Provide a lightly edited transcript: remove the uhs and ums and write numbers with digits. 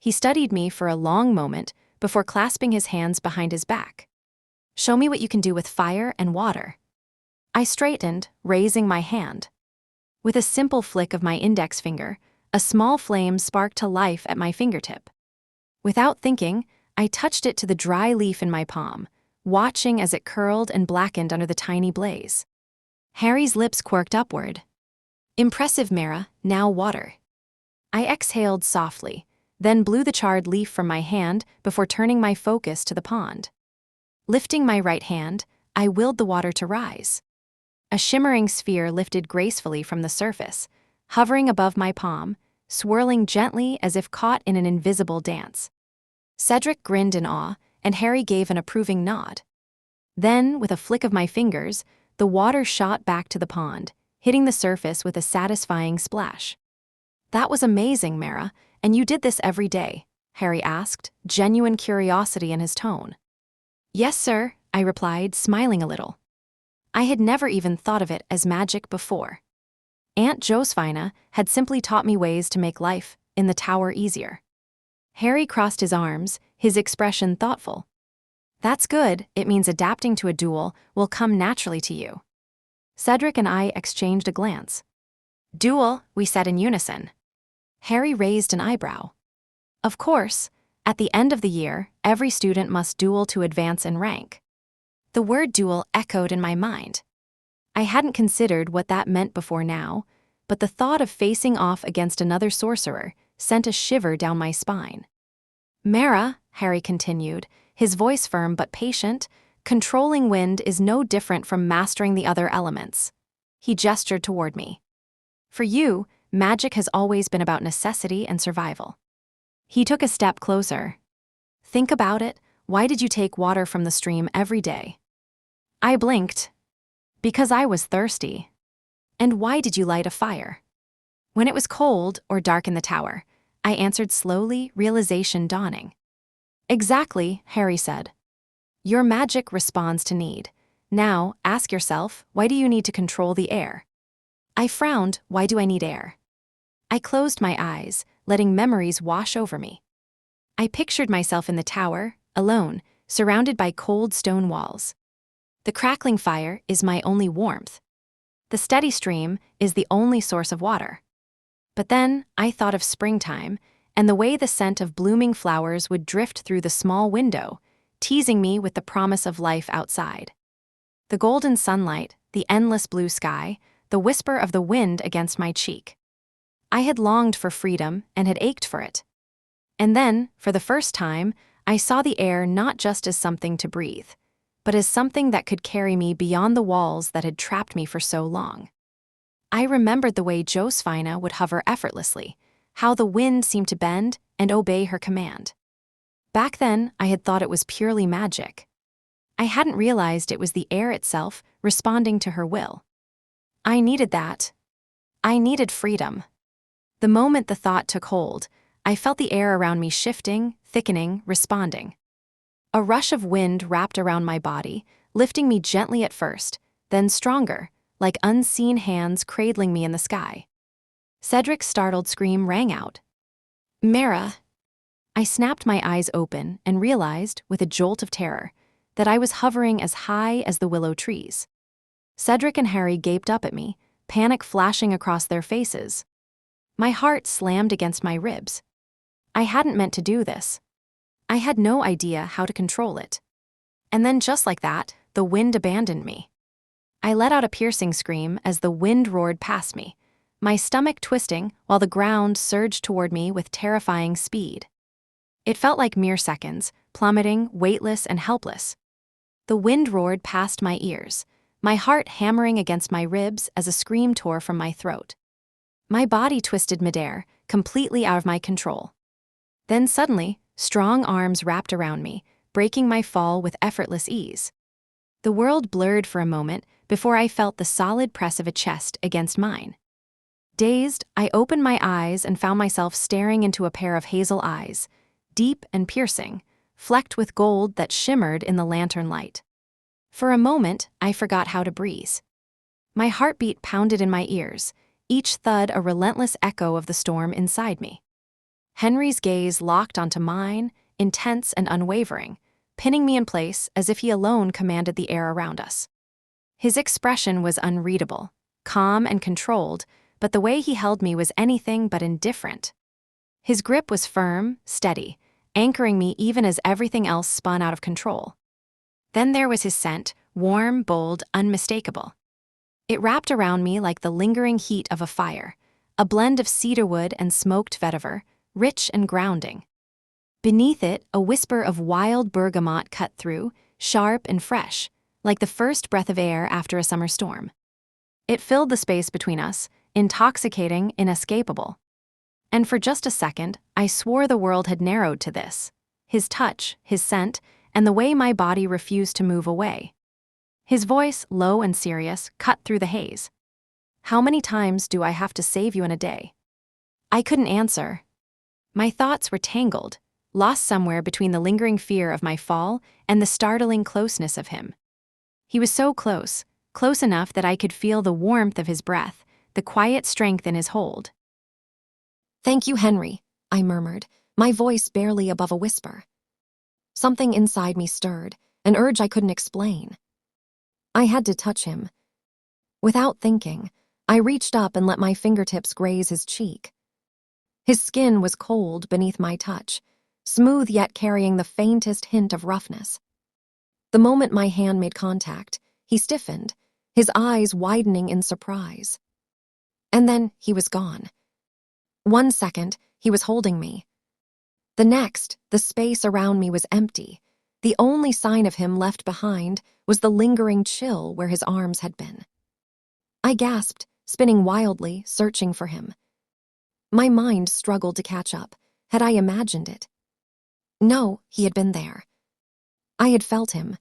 He studied me for a long moment before clasping his hands behind his back. "Show me what you can do with fire and water." I straightened, raising my hand. With a simple flick of my index finger, a small flame sparked to life at my fingertip. Without thinking, I touched it to the dry leaf in my palm, watching as it curled and blackened under the tiny blaze. Harry's lips quirked upward. "Impressive, Meira, now water." I exhaled softly, then blew the charred leaf from my hand before turning my focus to the pond. Lifting my right hand, I willed the water to rise. A shimmering sphere lifted gracefully from the surface, hovering above my palm, swirling gently as if caught in an invisible dance. Cedric grinned in awe, and Harry gave an approving nod. Then, with a flick of my fingers, the water shot back to the pond, hitting the surface with a satisfying splash. "That was amazing, Meira, and you did this every day?" Harry asked, genuine curiosity in his tone. "Yes, sir," I replied, smiling a little. I had never even thought of it as magic before. Aunt Josephina had simply taught me ways to make life in the tower easier. Harry crossed his arms, his expression thoughtful. "That's good, it means adapting to a duel will come naturally to you." Cedric and I exchanged a glance. "Duel," we said in unison. Harry raised an eyebrow. "Of course, at the end of the year, every student must duel to advance in rank." The word duel echoed in my mind. I hadn't considered what that meant before now, but the thought of facing off against another sorcerer sent a shiver down my spine. "Meira," Harry continued, his voice firm but patient, "controlling wind is no different from mastering the other elements." He gestured toward me. "For you, magic has always been about necessity and survival." He took a step closer. "Think about it. Why did you take water from the stream every day?" I blinked. "Because I was thirsty." "And why did you light a fire?" "When it was cold or dark in the tower," I answered slowly, realization dawning. "Exactly," Harry said. "Your magic responds to need. Now, ask yourself, why do you need to control the air?" I frowned. Why do I need air? I closed my eyes, letting memories wash over me. I pictured myself in the tower, alone, surrounded by cold stone walls. The crackling fire is my only warmth. The steady stream is the only source of water. But then I thought of springtime and the way the scent of blooming flowers would drift through the small window, teasing me with the promise of life outside. The golden sunlight, the endless blue sky, the whisper of the wind against my cheek. I had longed for freedom and had ached for it. And then, for the first time, I saw the air not just as something to breathe, but as something that could carry me beyond the walls that had trapped me for so long. I remembered the way Josephina would hover effortlessly, how the wind seemed to bend and obey her command. Back then, I had thought it was purely magic. I hadn't realized it was the air itself responding to her will. I needed that. I needed freedom. The moment the thought took hold, I felt the air around me shifting, thickening, responding. A rush of wind wrapped around my body, lifting me gently at first, then stronger, like unseen hands cradling me in the sky. Cedric's startled scream rang out. "Meira!" I snapped my eyes open and realized, with a jolt of terror, that I was hovering as high as the willow trees. Cedric and Harry gaped up at me, panic flashing across their faces. My heart slammed against my ribs. I hadn't meant to do this. I had no idea how to control it. And then just like that, the wind abandoned me. I let out a piercing scream as the wind roared past me, my stomach twisting while the ground surged toward me with terrifying speed. It felt like mere seconds, plummeting, weightless, and helpless. The wind roared past my ears, my heart hammering against my ribs as a scream tore from my throat. My body twisted midair, completely out of my control. Then suddenly, strong arms wrapped around me, breaking my fall with effortless ease. The world blurred for a moment before I felt the solid press of a chest against mine. Dazed, I opened my eyes and found myself staring into a pair of hazel eyes, deep and piercing, flecked with gold that shimmered in the lantern light. For a moment, I forgot how to breathe. My heartbeat pounded in my ears, each thud a relentless echo of the storm inside me. Henry's gaze locked onto mine, intense and unwavering, pinning me in place as if he alone commanded the air around us. His expression was unreadable, calm and controlled, but the way he held me was anything but indifferent. His grip was firm, steady, anchoring me even as everything else spun out of control. Then there was his scent, warm, bold, unmistakable. It wrapped around me like the lingering heat of a fire, a blend of cedarwood and smoked vetiver, rich and grounding. Beneath it, a whisper of wild bergamot cut through, sharp and fresh, like the first breath of air after a summer storm. It filled the space between us, intoxicating, inescapable. And for just a second, I swore the world had narrowed to this: his touch, his scent, and the way my body refused to move away. His voice, low and serious, cut through the haze. "How many times do I have to save you in a day?" I couldn't answer. My thoughts were tangled, lost somewhere between the lingering fear of my fall and the startling closeness of him. He was so close, close enough that I could feel the warmth of his breath, the quiet strength in his hold. "Thank you, Henry," I murmured, my voice barely above a whisper. Something inside me stirred, an urge I couldn't explain. I had to touch him. Without thinking, I reached up and let my fingertips graze his cheek. His skin was cold beneath my touch, smooth yet carrying the faintest hint of roughness. The moment my hand made contact, he stiffened, his eyes widening in surprise. And then he was gone. 1 second, he was holding me. The next, the space around me was empty. The only sign of him left behind was the lingering chill where his arms had been. I gasped, spinning wildly, searching for him. My mind struggled to catch up. Had I imagined it? No, he had been there. I had felt him,